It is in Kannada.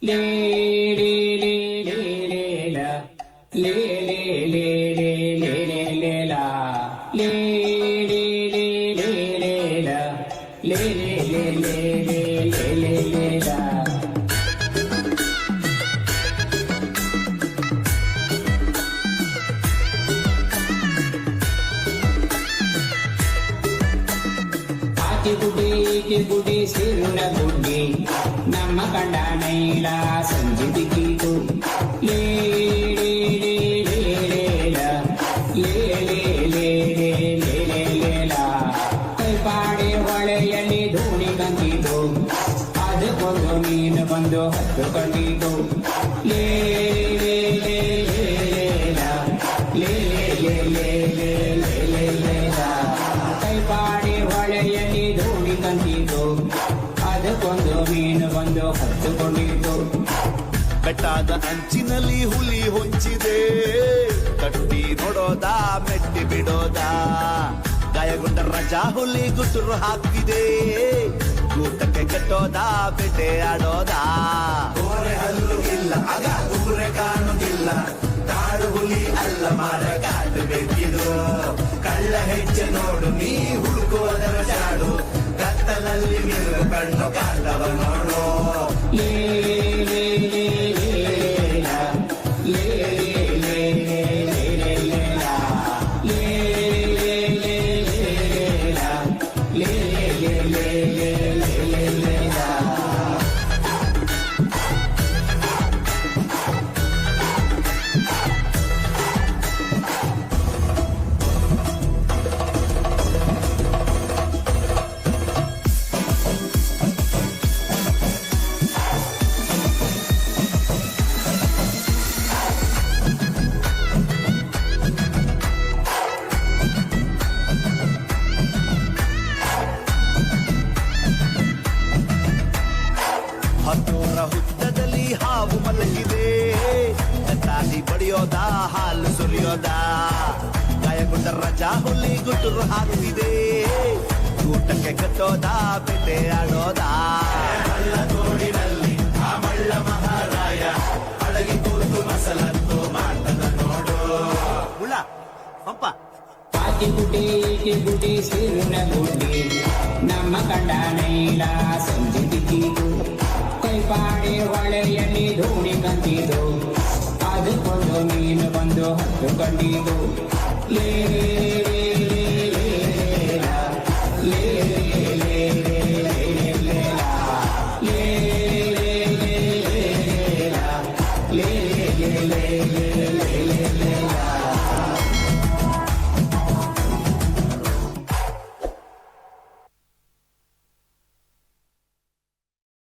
ಲೇ ಲೇ ಲೇ ಲೇ ಲೇ ಲ. ಲೇ ಲೇ ಲೇ ಲೇ ಲೇ ಲೇ ಲೇ ಲಾ. ಲೇ ಲೇ ಲೇ ಲೇ ಲೇ ಲ. ಲೇ ಲೇ ಲೇ ಲೇ ಲೇ ಲೇ ಲೇ ಲೇ ಲಾ. ಗುಡಿ ಸಿರುಳ ಗುಡ್ಡಿ ನಮ್ಮ ಕಂಡ ನೈಲ ಸಂಜೆ ದಿಕ್ಕಿತು. ಲೇ ಲೇ ಲೇ ಲೇ ಲೇ ಲ. ಲೇ ಲೇ ಲೇ ಲೇ ಲೇ ಲೇ ಲೇ ಲಾ. ಕೈಪಾಡಿ ಹೊಳೆಯಲ್ಲಿ ಧೂಳಿ ಕಂದಿತು, ಅದಕ್ಕೊಂದು ಮೀನು ಬಂದು ಹತ್ತು ಕಂಡಿತು. ಲೇ ಲೇ ಲೇ ಲೇ ಲೇ ಲ. ಲೇ ಲೇ ಲೇ ಲೇ ಲೇ ಲೇ ಲೇ ಲಾ. ಕೈಪಾಡಿ ಹೊಳೆಯಲ್ಲಿ ಧೂಳಿ ಕಂದಿತು, ಅದಕ್ಕೊಂದು ಮೀನು ಬಂದು ಹತ್ತುಕೊಂಡಿತು. ಬೆಟ್ಟದ ಅಂಚಿನಲ್ಲಿ ಹುಲಿ ಹೊಂಚಿದೆ, ಕಟ್ಟಿ ನೋಡೋದಾ ಮೆಟ್ಟಿ ಬಿಡೋದಾ. ಗಾಯಗೊಂಡ ರಜಾ ಹುಲಿ ಗುಟುರು ಹಾಕ್ತಿದೆ, ಊಟಕ್ಕೆ ಕಟ್ಟೋದಾ ಬೇಟೆ ಆಡೋದಾ. ಕೋರೆ ಹಲ್ಲು ಇಲ್ಲ ಆಗ ಊರೆ ಕಾಣುವುದಿಲ್ಲ, ಕಾಡು ಹುಲಿ ಅಲ್ಲ ಮಾರ ಕಾಡು ಬೇಕಿದು. ಕಳ್ಳ ಹೆಜ್ಜೆ ನೋಡು ನೀ ಹುಡುಕೋದರ ಜಾಡು, ಕತ್ತಲಲ್ಲಿ ಮಿರು ಕಣ್ಣು ಕಾಣವ ನೋಡು. ಲೇ ಲೇ ಲೇ ಲೇ ಲಾ. ಲೇ ಲೇ ಲೇ ಲೇ ಲೇ ಲೇ ಲಾ. ಲೇ ಲೇ ಲೇ ಲೇ ಲೇ ಲಾ. ಲೇ ಲೇ ಲೇ ಲೇ ಲೇ ಲೇ ಲೇ ಲಾ. ಹತ್ತೂರ ಹುತ್ತದಲ್ಲಿ ಹಾವು ಮಲಗಿದೆ, ತಾಲಿ ಬಡಿಯೋದಾ ಹಾಲು ಸುರಿಯೋದಾ. ಗಾಯಗೊಂಡ ರಜಾ ಹುಲಿ ಗುಟುರು ಹಾಕ್ತಿದೆ, ಊಟಕ್ಕೆ ಕಟ್ಟೋದಾ ಬೇಟೆ ಆಡೋದಾ. ಮಲ್ಲ ತೋಡಿನಲ್ಲಿ ಆ ಮಳ್ಳ ಮಹಾರಾಯ ಅಡಗಿ ಕೂತು ಮಸಲತ್ತು ಮಾಡ್ತದ ನೋಡು. ಮುಳ್ಳ ಪಂಪ ಗುಡಿ ಸಿರುಳ ಗುಡ್ಡಿ ನಮ್ಮ ಕಂಡ ನೈಲ ಸಂಜೆ ದಿಕ್ಕಿತು. ಕೈಪಾಡಿ ಹೊಳೆಯಲ್ಲಿ ಧೂಳಿ ಕಂದಿತು, ಅದಕ್ಕೊಂದು ಮೀನು ಬಂದು ಹತ್ತು ಕಂಡಿತು. ಲೇ ಲೇ